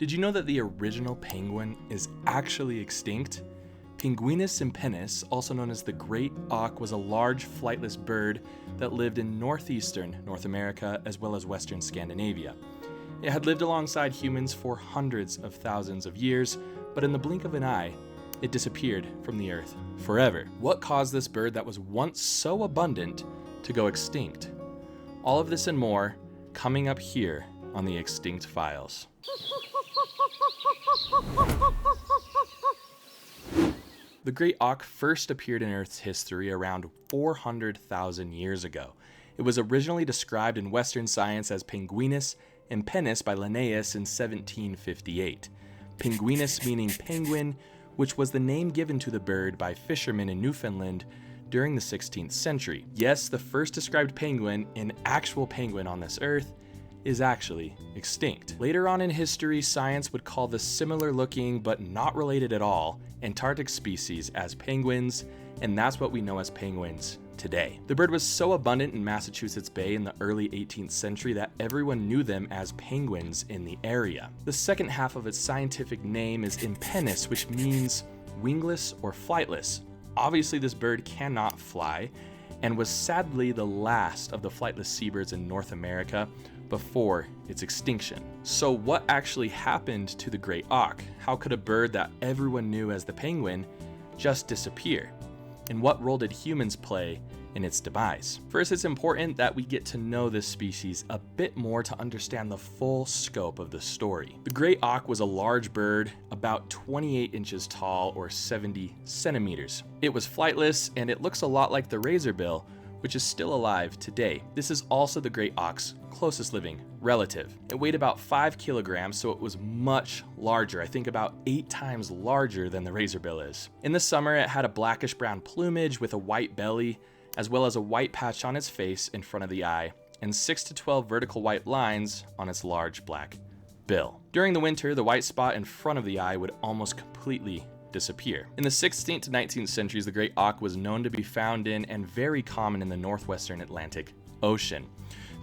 Did you know that the original penguin is actually extinct? Penguinus impennis, also known as the great auk, was a large flightless bird that lived in northeastern North America as well as western Scandinavia. It had lived alongside humans for hundreds of thousands of years, but in the blink of an eye, it disappeared from the earth forever. What caused this bird that was once so abundant to go extinct? All of this and more coming up here on the Extinct Files. The great auk first appeared in Earth's history around 400,000 years ago. It was originally described in Western science as Penguinus impennis by Linnaeus in 1758. Penguinus meaning penguin, which was the name given to the bird by fishermen in Newfoundland during the 16th century. Yes, the first described penguin, an actual penguin on this earth, is actually extinct. Later on in history, science would call the similar looking but not related at all Antarctic species as penguins, and that's what we know as penguins today. The bird was so abundant in Massachusetts Bay in the early 18th century that everyone knew them as penguins in the area. The second half of its scientific name is impennis, which means wingless or flightless. Obviously, this bird cannot fly and was sadly the last of the flightless seabirds in North America before its extinction. So what actually happened to the great auk? How could a bird that everyone knew as the penguin just disappear? And what role did humans play in its demise? First, it's important that we get to know this species a bit more to understand the full scope of the story. The great auk was a large bird, about 28 inches tall or 70 centimeters. It was flightless, and it looks a lot like the razorbill, which is still alive today. This is also the great auk's closest living relative. It weighed about 5 kilograms, so it was much larger, I think about 8 times larger than the razorbill is. In the summer, it had a blackish brown plumage with a white belly, as well as a white patch on its face in front of the eye, and 6 to 12 vertical white lines on its large black bill. During the winter, the white spot in front of the eye would almost completely disappear. In the 16th to 19th centuries, the great auk was known to be found in and very common in the northwestern Atlantic Ocean.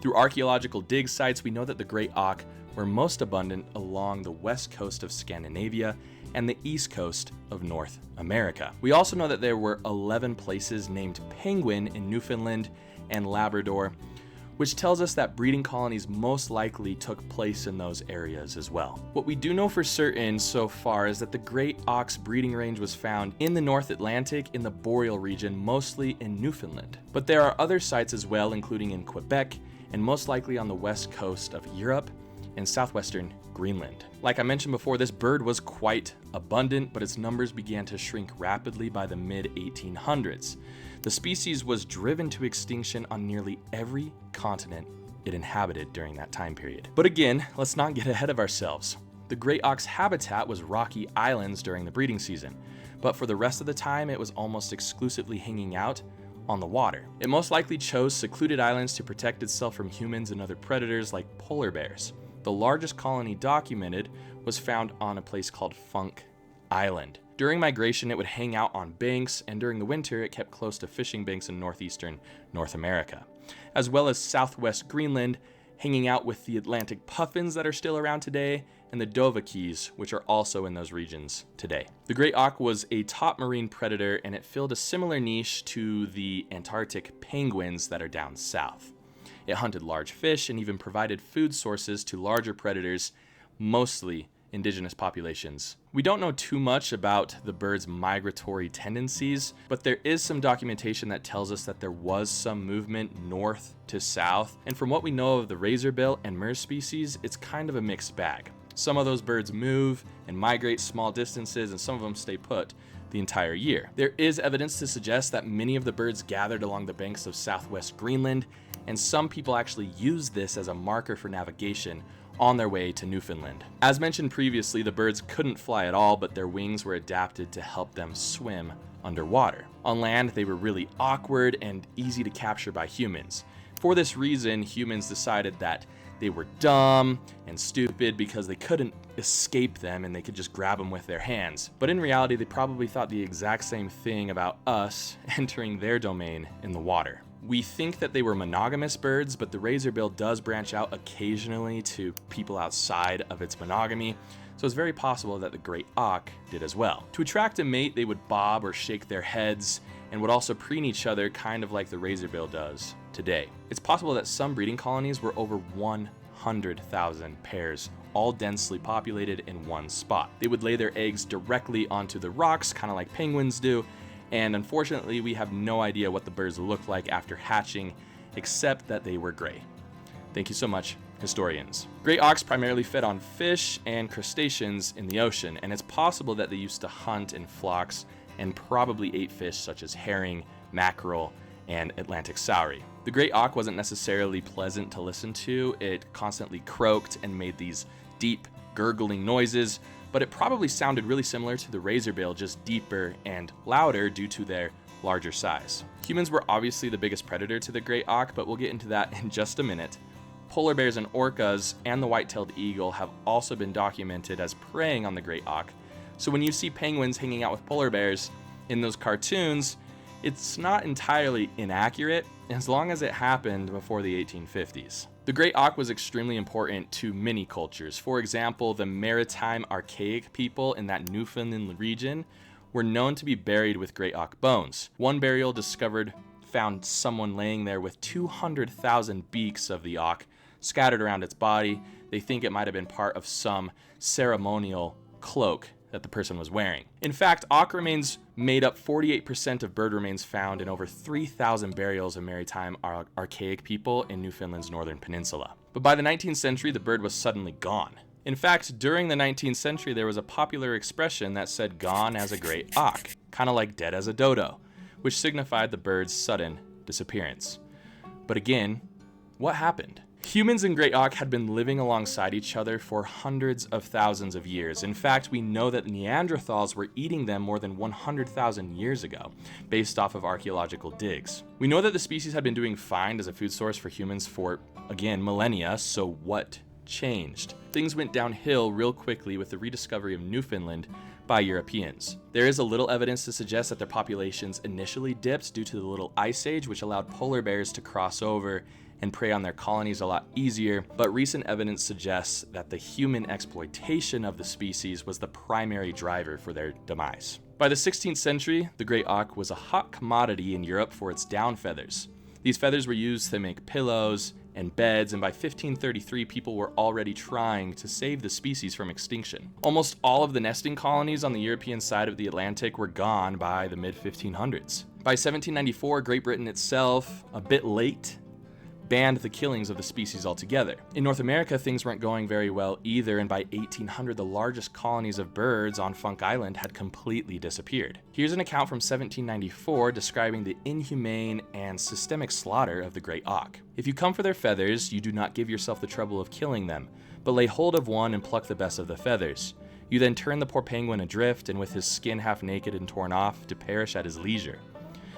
Through archaeological dig sites, we know that the great auk were most abundant along the west coast of Scandinavia and the east coast of North America. We also know that there were 11 places named Penguin in Newfoundland and Labrador, which tells us that breeding colonies most likely took place in those areas as well. What we do know for certain so far is that the great auk's breeding range was found in the North Atlantic in the Boreal region, mostly in Newfoundland. But there are other sites as well, including in Quebec and most likely on the west coast of Europe and southwestern Greenland. Like I mentioned before, this bird was quite abundant, but its numbers began to shrink rapidly by the mid-1800s. The species was driven to extinction on nearly every continent it inhabited during that time period. But again, let's not get ahead of ourselves. The great auk's habitat was rocky islands during the breeding season, but for the rest of the time, it was almost exclusively hanging out on the water. It most likely chose secluded islands to protect itself from humans and other predators like polar bears. The largest colony documented was found on a place called Funk Island. During migration, it would hang out on banks, and during the winter, it kept close to fishing banks in northeastern North America, as well as southwest Greenland, hanging out with the Atlantic puffins that are still around today, and the dovahkies, which are also in those regions today. The great auk was a top marine predator, and it filled a similar niche to the Antarctic penguins that are down south. It hunted large fish and even provided food sources to larger predators, mostly indigenous populations. We don't know too much about the bird's migratory tendencies, but there is some documentation that tells us that there was some movement north to south. And from what we know of the razorbill and murre species, it's kind of a mixed bag. Some of those birds move and migrate small distances, and some of them stay put the entire year. There is evidence to suggest that many of the birds gathered along the banks of southwest Greenland, and some people actually use this as a marker for navigation on their way to Newfoundland. As mentioned previously, the birds couldn't fly at all, but their wings were adapted to help them swim underwater. On land, they were really awkward and easy to capture by humans. For this reason, humans decided that they were dumb and stupid because they couldn't escape them and they could just grab them with their hands. But in reality, they probably thought the exact same thing about us entering their domain in the water. We think that they were monogamous birds, but the razorbill does branch out occasionally to people outside of its monogamy. so it's very possible that the great auk did as well. To attract a mate, they would bob or shake their heads and would also preen each other, kind of like the razorbill does today. It's possible that some breeding colonies were over 100,000 pairs, all densely populated in one spot. They would lay their eggs directly onto the rocks, kind of like penguins do, and unfortunately we have no idea what the birds looked like after hatching, except that they were gray. Thank you so much, historians. Great auks primarily fed on fish and crustaceans in the ocean, and it's possible that they used to hunt in flocks and probably ate fish such as herring, mackerel, and Atlantic saury. The great auk wasn't necessarily pleasant to listen to. It constantly croaked and made these deep, gurgling noises, but it probably sounded really similar to the razorbill, just deeper and louder due to their larger size. Humans were obviously the biggest predator to the great auk, but we'll get into that in just a minute. Polar bears and orcas and the white-tailed eagle have also been documented as preying on the great auk. So when you see penguins hanging out with polar bears in those cartoons, it's not entirely inaccurate as long as it happened before the 1850s. The great auk was extremely important to many cultures. For example, the maritime archaic people in that Newfoundland region were known to be buried with great auk bones. One burial discovered found someone laying there with 200,000 beaks of the auk scattered around its body. They think it might have been part of some ceremonial cloak that the person was wearing. In fact, auk remains made up 48% of bird remains found in over 3,000 burials of maritime archaic people in Newfoundland's northern peninsula. But by the 19th century, the bird was suddenly gone. In fact, during the 19th century, there was a popular expression that said gone as a great auk, kind of like dead as a dodo, which signified the bird's sudden disappearance. But again, what happened? Humans and great auk had been living alongside each other for hundreds of thousands of years. In fact, we know that Neanderthals were eating them more than 100,000 years ago, based off of archaeological digs. We know that the species had been doing fine as a food source for humans for, again, millennia, so what changed? Things went downhill real quickly with the rediscovery of Newfoundland by Europeans. There is a little evidence to suggest that their populations initially dipped due to the Little Ice Age, which allowed polar bears to cross over and prey on their colonies a lot easier, but recent evidence suggests that the human exploitation of the species was the primary driver for their demise. By the 16th century, the great auk was a hot commodity in Europe for its down feathers. These feathers were used to make pillows and beds, and by 1533, people were already trying to save the species from extinction. Almost all of the nesting colonies on the European side of the Atlantic were gone by the mid-1500s. By 1794, Great Britain itself, a bit late, banned the killings of the species altogether. In North America, things weren't going very well either, and by 1800, the largest colonies of birds on Funk Island had completely disappeared. Here's an account from 1794 describing the inhumane and systemic slaughter of the great auk. If you come for their feathers, you do not give yourself the trouble of killing them, but lay hold of one and pluck the best of the feathers. You then turn the poor penguin adrift, and with his skin half naked and torn off, to perish at his leisure.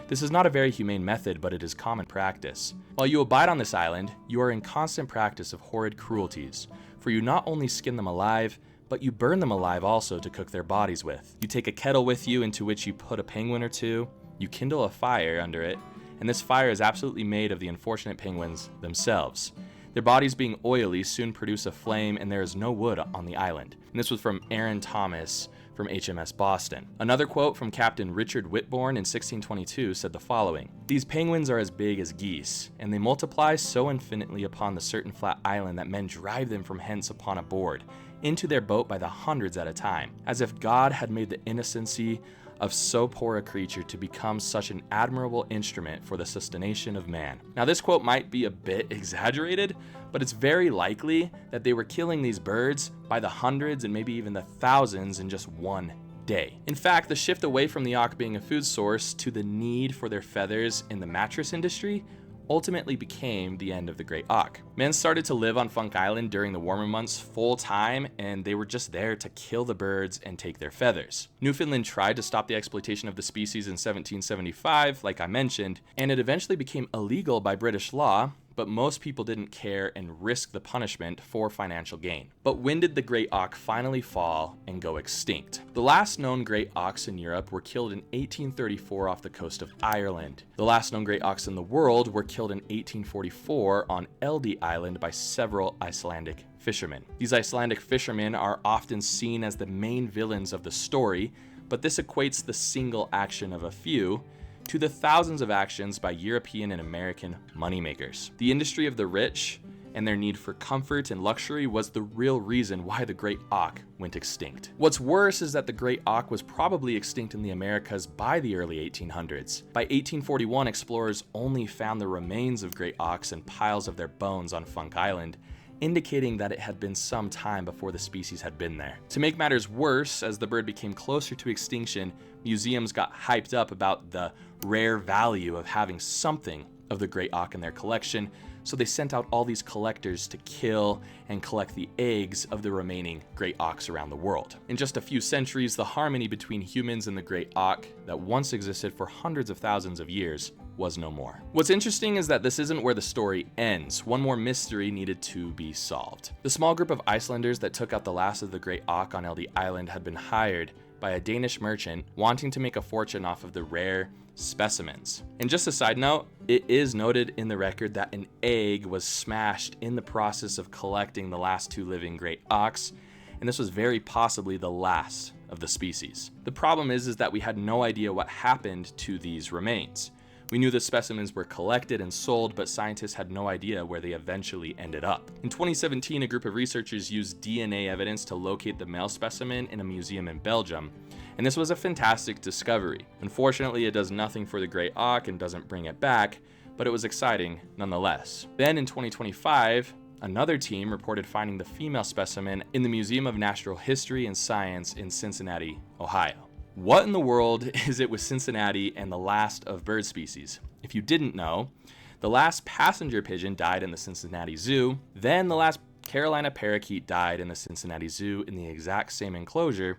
This is not a very humane method, but it is common practice. While you abide on this island, you are in constant practice of horrid cruelties, for you not only skin them alive, but you burn them alive also to cook their bodies with. You take a kettle with you into which you put a penguin or two, you kindle a fire under it, and this fire is absolutely made of the unfortunate penguins themselves. Their bodies being oily soon produce a flame, and there is no wood on the island. And this was from Aaron Thomas, from HMS Boston. Another quote from Captain Richard Whitbourne in 1622 said the following: "These penguins are as big as geese, and they multiply so infinitely upon the certain flat island that men drive them from hence upon a board, into their boat by the hundreds at a time, as if God had made the innocency of so poor a creature to become such an admirable instrument for the sustentation of man." Now this quote might be a bit exaggerated, but it's very likely that they were killing these birds by the hundreds and maybe even the thousands in just one day. In fact, the shift away from the auk being a food source to the need for their feathers in the mattress industry ultimately became the end of the great auk. Men started to live on Funk Island during the warmer months full time, and they were just there to kill the birds and take their feathers. Newfoundland tried to stop the exploitation of the species in 1775, like I mentioned, and it eventually became illegal by British law, but most people didn't care and risk the punishment for financial gain. But when did the great auk finally fall and go extinct? The last known great auks in Europe were killed in 1834 off the coast of Ireland. The last known great auks in the world were killed in 1844 on Eldey Island by several Icelandic fishermen. These Icelandic fishermen are often seen as the main villains of the story, but this equates the single action of a few to the thousands of actions by European and American moneymakers. The industry of the rich and their need for comfort and luxury was the real reason why the great auk went extinct. What's worse is that the great auk was probably extinct in the Americas by the early 1800s. By 1841, explorers only found the remains of great auks and piles of their bones on Funk Island, indicating that it had been some time before the species had been there. To make matters worse, as the bird became closer to extinction, museums got hyped up about the rare value of having something of the great auk in their collection, so they sent out all these collectors to kill and collect the eggs of the remaining great auks around the world. In just a few centuries, the harmony between humans and the great auk that once existed for hundreds of thousands of years was no more. What's interesting is that this isn't where the story ends. One more mystery needed to be solved. The small group of Icelanders that took out the last of the great auk on Eldey Island had been hired by a Danish merchant wanting to make a fortune off of the rare specimens. And just a side note, it is noted in the record that an egg was smashed in the process of collecting the last two living great auks, and this was very possibly the last of the species. The problem is that we had no idea what happened to these remains. We knew the specimens were collected and sold, but scientists had no idea where they eventually ended up. In 2017, a group of researchers used DNA evidence to locate the male specimen in a museum in Belgium, and this was a fantastic discovery. Unfortunately, it does nothing for the great auk and doesn't bring it back, but it was exciting nonetheless. Then in 2025, another team reported finding the female specimen in the Museum of Natural History and Science in Cincinnati, Ohio. What in the world is it with Cincinnati and the last of bird species? If you didn't know, the last passenger pigeon died in the Cincinnati Zoo, then the last Carolina parakeet died in the Cincinnati Zoo in the exact same enclosure,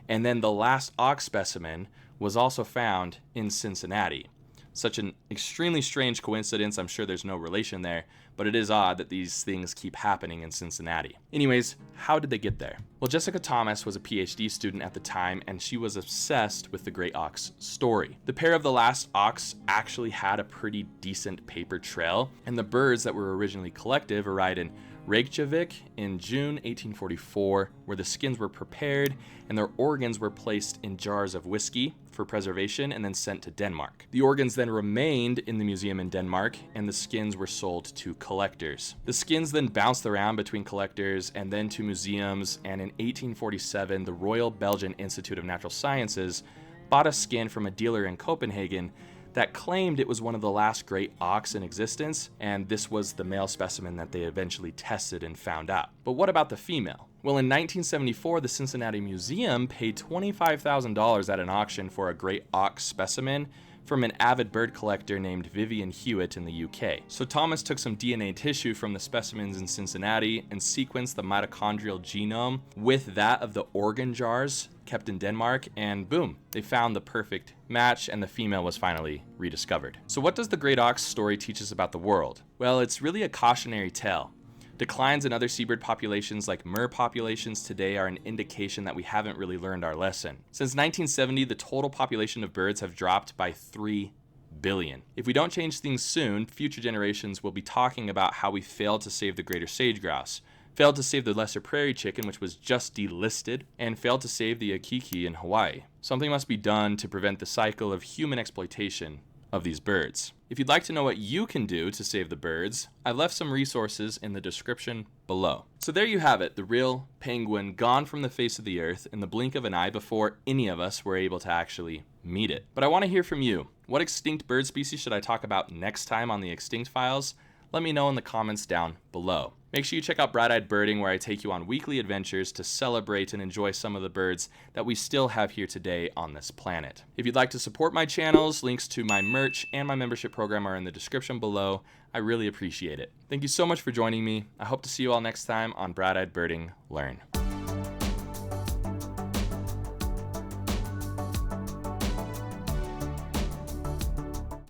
and then the last auk specimen was also found in Cincinnati. Such an extremely strange coincidence. I'm sure there's no relation there, but it is odd that these things keep happening in Cincinnati. Anyways, how did they get there? Well, Jessica Thomas was a PhD student at the time, and she was obsessed with the great auk's story. The pair of the last auks actually had a pretty decent paper trail, and the birds that were originally collected arrived in Reykjavik in June 1844, where the skins were prepared and their organs were placed in jars of whiskey for preservation and then sent to Denmark. The organs then remained in the museum in Denmark, and the skins were sold to collectors. The skins then bounced around between collectors and then to museums, and in 1847, the Royal Belgian Institute of Natural Sciences bought a skin from a dealer in Copenhagen that claimed it was one of the last great auks in existence, and this was the male specimen that they eventually tested and found out. But what about the female? Well, in 1974, the Cincinnati Museum paid $25,000 at an auction for a great auk specimen from an avid bird collector named Vivian Hewitt in the UK. So Thomas took some DNA tissue from the specimens in Cincinnati and sequenced the mitochondrial genome with that of the organ jars kept in Denmark, and boom, they found the perfect match, and the female was finally rediscovered. So what does the great auk's story teach us about the world? Well, it's really a cautionary tale. Declines in other seabird populations like murre populations today are an indication that we haven't really learned our lesson. Since 1970, the total population of birds have dropped by 3 billion. If we don't change things soon, future generations will be talking about how we failed to save the greater sage grouse, failed to save the lesser prairie chicken, which was just delisted, and failed to save the akiki in Hawaii. Something must be done to prevent the cycle of human exploitation of these birds. If you'd like to know what you can do to save the birds, I've left some resources in the description below. So there you have it, the real penguin gone from the face of the earth in the blink of an eye before any of us were able to actually meet it. But I want to hear from you. What extinct bird species should I talk about next time on the Extinct Files? Let me know in the comments down below. Make sure you check out Bright-Eyed Birding, where I take you on weekly adventures to celebrate and enjoy some of the birds that we still have here today on this planet. If you'd like to support my channels, links to my merch and my membership program are in the description below. I really appreciate it. Thank you so much for joining me. I hope to see you all next time on Bright-Eyed Birding Learn.